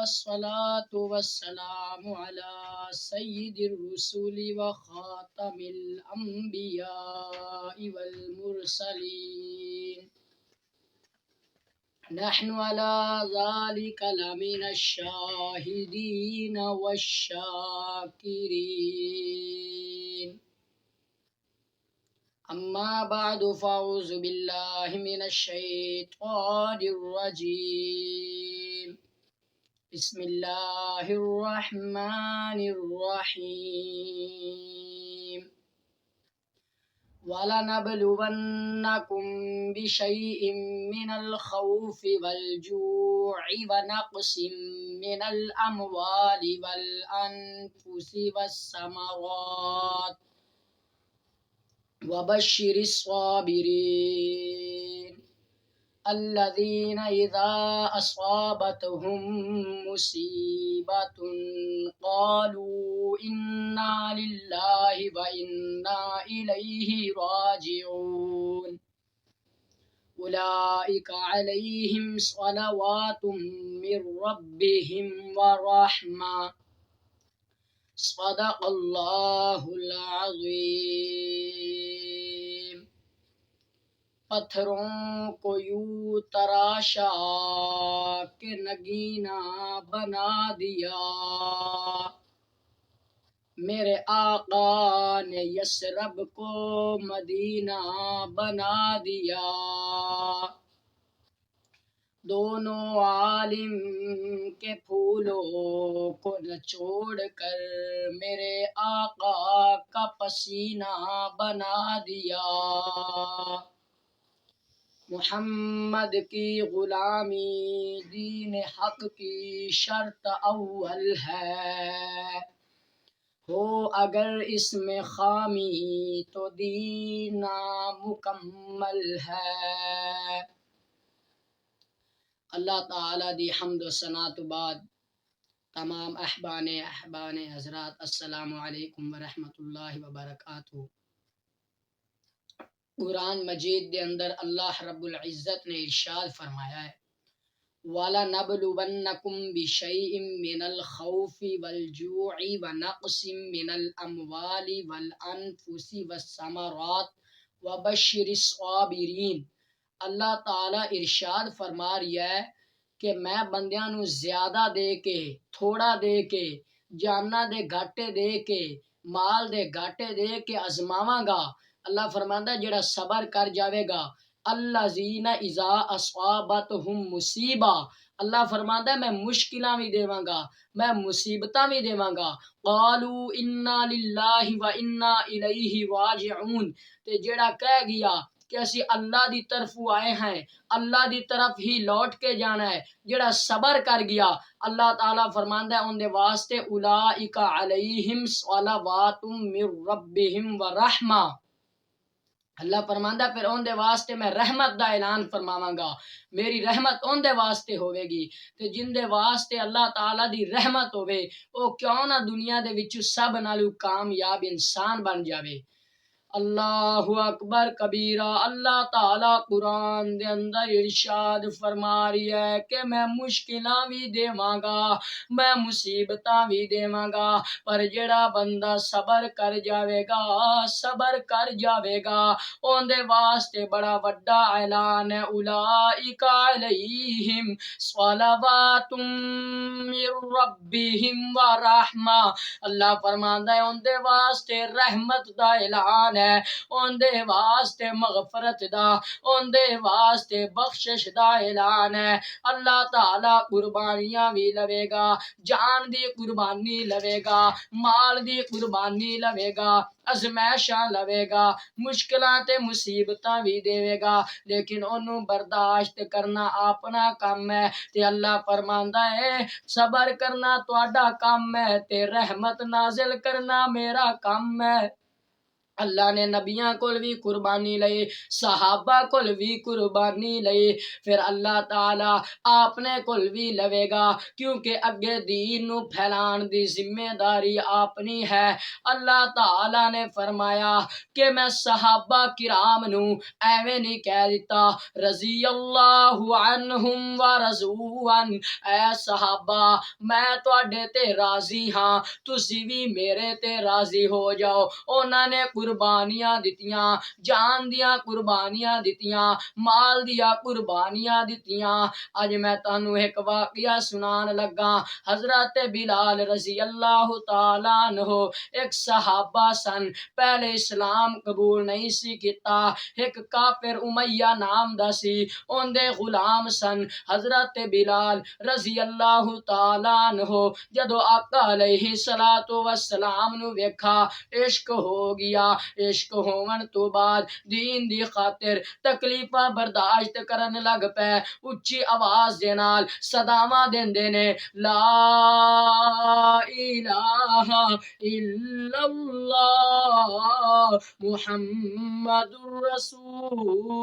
वस्सलातु वस्सलामु अला सय्यिदिर रुसुलि व खातमिल अंबियाइ वल मुरसलीन नहनु अला ज़ालिका लमिनश शाहिदीन वश्शाकिरीन अम्मा बअदु फ़अऊज़ु बिल्लाहि मिनश शैतानिर रजीम बिस्मिल्लाहिर रहमानिर रहीम वलनबलुवन्नकुम बिशैइन मिनल खौफि वल जू'i व नक़्सिम मिनल अमवालि वल अनफुसि वस्समरात वबश्शिरिस साबिरीन अल्लज़ीना इज़ा असाबतहुम मुसीबतुन क़ालू इन्ना लिल्लाहि व इन्ना इलैहि राजिऊन उलाइका अलैहिम सलवातुम मिर रब्बिहिम व रहमा सदक़ल्लाहुल अज़ीम। पत्थरों को यूं तराशा के नगीना बना दिया, मेरे आका ने यसरब को मदीना बना दिया। दोनों आलिम के फूलों को निचोड़ कर मेरे आका का पसीना बना दिया। मुहम्मद की गुलामी दीन हक की शर्त अव्वल है, हो अगर इसमें खामी तो दीन नामुकम्मल है। अल्लाह ताला दी हम्द व सना तो बाद तमाम अहबाने हज़रात अस्सलामु अलैकुम व रहमतुल्लाहि व बरकातुहू। कुरान मजीद के अंदर अल्लाह रब्बुल इज़्ज़त ने इरशाद फरमाया है, वाला नबलुवन्नकुम बिशैइन मिनल खौफि वल जू'i व नक़्सिम मिनल अमवालि वल अनफुसि वस्समरात व बश्शिरिस साबिरीन। अल्लाह ताला इरशाद फरमा रहा है कि मैं बंदियां नू ज्यादा दे के, थोड़ा दे के, जाना दे घाटे दे के, माल दे घाटे दे के आजमावांगा। अल्लाह फरमांदा जेड़ा सबर कर जावेगा, अल्लज़ीना इज़ा अस्वाबतहुम मुसीबा, अल्लाह फरमांदा मैं मुश्किलां भी देवांगा, मैं मुसीबतां भी देवांगा। क़ालू इन्ना लिल्लाहि व इन्ना इलैहि राजिऊन, ते जेड़ा कह गया कि असी अल्लाह दी तरफू आए हैं, अल्लाह दी तरफ ही लौट के जाना है, जेड़ा सबर कर गया, अल्लाह ताला फरमांदा है उनदे वास्ते उलाइका अलैहिम सलवातुम मिर रब्बिहिम व रहमा। अल्लाह फरमांदा फिर उनदे वास्ते मैं रहमत दा ऐलान फरमावांगा, मेरी रहमत उनदे वास्ते होवेगी। ते जिंदे वास्ते अल्लाह ताला दी रहमत होवे ओ क्यों ना दुनिया दे विच सब नालों कामयाब इंसान बन जावे। अल्लाहु अकबर कबीरा। अल्लाह ताला कुरान दे अंदर इरशाद फरमा रही है कि मैं मुश्किलां भी देवांगा, मैं मुसीबतां भी देवांगा, पर जेड़ा बंदा सबर कर जावेगा, सबर कर जावेगा, ओंदे वास्ते बड़ा वड्डा ऐलान है, उलाइका अलैहिम सलवातुम मिर रब्बिहिम व रहमा। अल्लाह फरमांदा है ओंदे वास्ते रहमत दा ऐलान है, उनदे वास्ते मगफरत दा, उनदे वास्ते बख्शिश दा ऐलान है। अल्लाह ताला कुर्बानियां भी लवेगा, जान दी कुर्बानी लवेगा, माल दी कुर्बानी लवेगा, अज़मैशां लवेगा, मुश्किलां ते मुसीबतां भी देवेगा, लेकिन ओनू बर्दाश्त करना अपना काम है। ते अल्लाह फरमांदा है सबर करना तुहाडा काम है, ते रहमत नाज़िल करना मेरा काम है। अल्लाह ने नबियां कोल भी कुर्बानी लई, सहाबा कोल भी कुर्बानी लई, फिर अल्लाह ताला आपने कोल भी लवेगा, क्योंकि अगे दीन नू फैलाण दी जिम्मेदारी अपनी है। अल्लाह ताला ने फरमाया कि मैं सहाबा किराम नू एवें नहीं कह दिता, रजी अल्लाहु अन्हुम व रज़ूअन, ऐ सहाबा मैं तुहाडे ते राजी हां, तुसी भी मेरे ते राजी हो जाओ। उन्होंने कुर्बानियां दितियां, जान दियां कुर्बानियां दितियां, माल दिया कुर्बानियां दितियां। अज मैं तुहानू एक वाकया सुनान लगा। हजरत बिलाल रजी अल्लाह तआला अन्हु एक सहाबा सन, पहले इस्लाम कबूल नहीं सी कीता। एक काफिर उमैया नाम दा सी, उनदे गुलाम सन हजरत बिलाल रजी अल्लाह तआला अन्हु। जदों आका अलैहि सलातो वस्सलाम नू वेखा, इश्क हो गया। इश्क होवन तो बाद दीन दी खातिर तकलीफां बर्दाश्त करन लग पे, उच्ची आवाज दे नाल सदावां देंदे ने, ला इलाहा इल्लल्लाह मुहम्मदुर रसूलुल्लाह।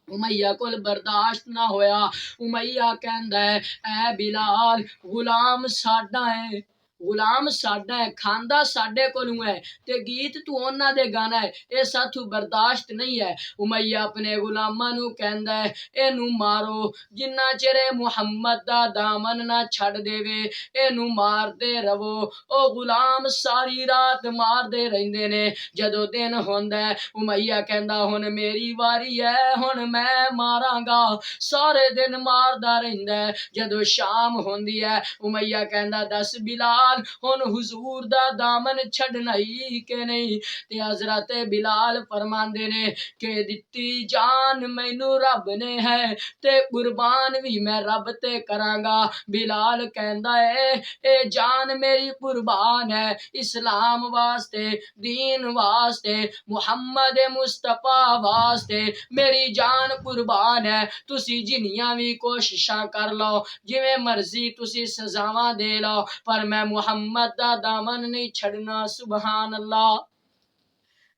उमैया कोल बर्दाश्त ना होया। उमैया कहंदा है, ऐ बिलाल गुलाम साडा है, गुलाम साडा है, खांदा साडे कोलों है ते गीत तू उन्हां दे गाना है, ए साथू बर्दाश्त नहीं है। उमैया अपने गुलामां नू कहंदा है, एनू मारो, जिन्ना चिर मुहम्मद दा दामन ना छड़ देवे एनू मारदे रवो। ओ गुलाम सारी रात मारदे रहिंदे ने। जदों दिन होंदा है, उमैया कहंदा हुण मेरी वारी है, हुण मैं मारांगा। सारे दिन मारदा रहिंदा है। जदों शाम होंदी है, उमैया कहंदा दस बिलाल हुण हुजूर दा दामन छड़ना ही के नहीं। ते हजरत बिलाल फरमांदे ने कि दित्ती जान मैनू रब ने है ते कुर्बान भी मैं रब ते करांगा। बिलाल कहंदा है, ए जान मेरी कुर्बान है इस्लाम वास्ते, दीन वास्ते, मुहम्मद मुस्तफा वास्ते मेरी जान कुर्बान है। तुसी जिन्नियां भी कोशिशां कर लो, जिवें मर्जी तुसी सजावां दे लो, पर मैं मुहम्मद दा दामन नहीं छड़ना। सुबहान अल्लाह।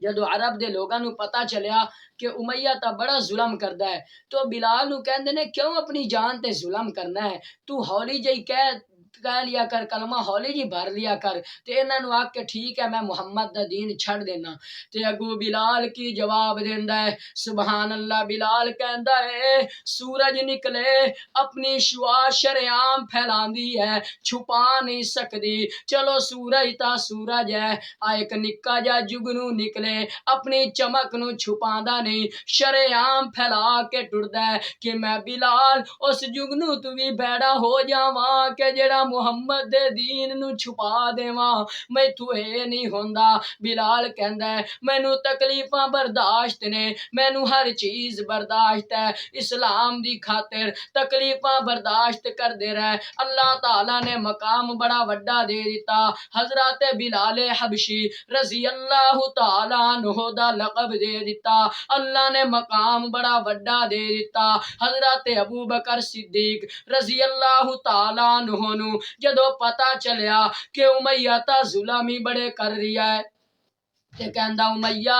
जदों अरब दे लोगां नू पता चलिया कि उमैया ता बड़ा जुल्म करदा है, तो बिलाल नू कहंदे ने क्यों अपनी जान ते जुल्म करना है, तू हौली जई कह लिया कर, कलमा हौली जी भर लिया कर। ते इन्हां नू आख के ठीक है मैं मुहम्मद दा दीन छड़ देना। ते अगू बिलाल की जवाब देंदा है, सुबहान अल्लाह। बिलाल कहंदा है, सूरज निकले अपनी शुआ शरेआम फैलांदी है, छुपा नहीं सकदी। चलो सूरज ता सूरज है, आ एक निक्का जा जुगनू निकले अपनी चमक नू छुपांदा नहीं, शरेआम फैला के टुरदा है कि मैं बिलाल उस जुगनू तू भी बैड़ा हो जावां के जेड़ा मुहम्मद दे दीन नू छुपा देवां। मैथू ए नहीं होंदा। बिलाल कहंदा है, मैनू तकलीफां बर्दाश्त ने, मैनू हर चीज बर्दाश्त है, इस्लाम दी खातिर तकलीफां बर्दाश्त करदे रह। अल्लाह ताला ने मकाम बड़ा वड्डा दे दिता। हजरत बिलाल हबशी रजी अल्लाह ताला अन्हु दा लक़ब दे दिता। अल्लाह ने मकाम बड़ा वड्डा दे दिता। हजरत अबू बकर सिद्दीक रजी अल्लाह ताला अन्हु नू जदों पता चलिया कि उमैया ता जुल्म ही बड़े कर रिया है, ते कहंदा उमैया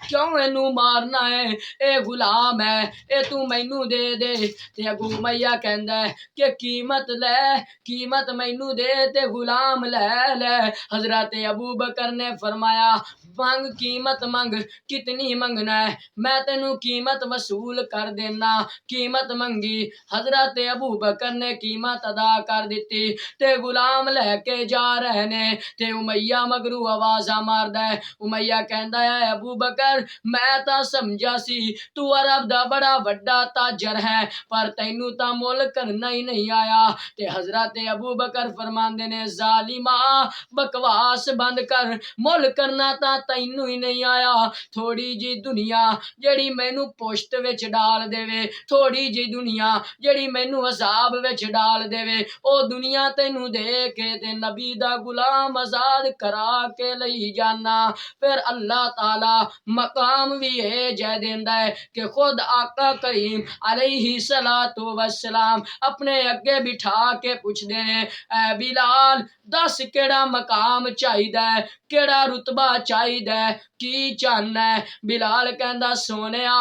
क्यों इनू मारना है, ए गुलाम है, ए तू मैनू दे दे। ते अगू उमैया कहंदा है कि कीमत ले, कीमत मैनू दे ते गुलाम ले ले। हजरत अबू बकर ने फरमाया, मंग कीमत मंग, कितनी मंगना है, मैं तेनू कीमत वसूल कर देना। कीमत मंगी, हजरत अबू बकर ने कीमत अदा कर दी ते गुलाम लैके जा रहे ने। ते उमैया मगरू आवाजा मारदा है। उमैया कहंदा है, अबू बकर मैं तां समझा सी तू अरब दा बड़ा वड्डा ताजर है, पर तैनू तां मुल करना ही नहीं आया। ते हजरत अबू बकर फरमांदे ने, जालिमा बकवास बंद कर, मुल करना तां तैनू ही नहीं आया। थोड़ी जी दुनिया जेड़ी मैनू पुश्त विच डाल देवे, थोड़ी जी दुनिया जेड़ी मैनू अजाब विच डाल देवे, ओ दुनिया तैनू दे के ते नबी दा गुलाम आजाद करा के लई जाना। फिर अल्लाह ताला मकाम भी ये जय देंदा है कि खुद आका करीम अलैहि सलातो वस्सलाम अपने अगे बिठा के पुछदे ने, ऐ बिलाल दस केड़ा मकाम चाहिदा है, केड़ा रुतबा चाहिदा है, की चाहना है। बिलाल कहंदा सोनिया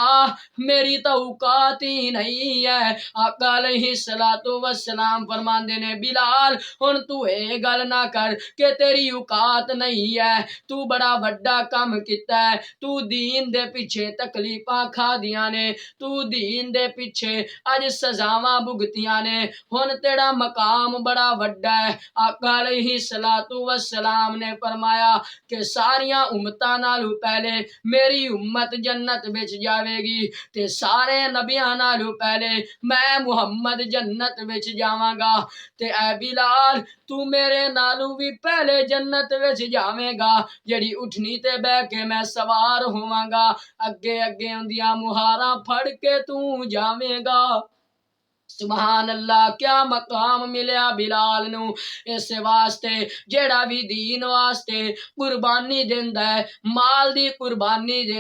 मेरी तो औकात ही नहीं है। आका अलैहि सलातो वस्सलाम फरमांदे ने, बिलाल हुण तू ये गल ना कर कि तेरी औकात नहीं है, तू बड़ा वड्डा काम कीता है, तू दीन दे पिछे तकलीफां खादियां ने, तू दीन दे पिछे अज सजावां भुगतियां ने, हुण तेरा मकाम बड़ा वड्डा है। आका अलैहि सलातो वस्सलाम ने फरमाया कि सारियां उम्मतां नालों पहले मेरी उम्मत जन्नत विच जावेगी ते सारे नबियां नालों पहले मैं मुहम्मद जन्नत विच जावांगा। ते ऐ बिलाल तू मेरे नालों भी पहले जन्नत विच जावेगा, जेड़ी उठनी ते बह के मैं सवार होवांगा, अगे अगे उंदियां मुहारां फड़ के तू जावेगा। सुभान अल्लाह, क्या मकाम मिलिया बिलाल नू। इस वास्ते जेड़ा भी दीन वास्ते कुर्बानी देंदा है, माल दी कुर्बानी दे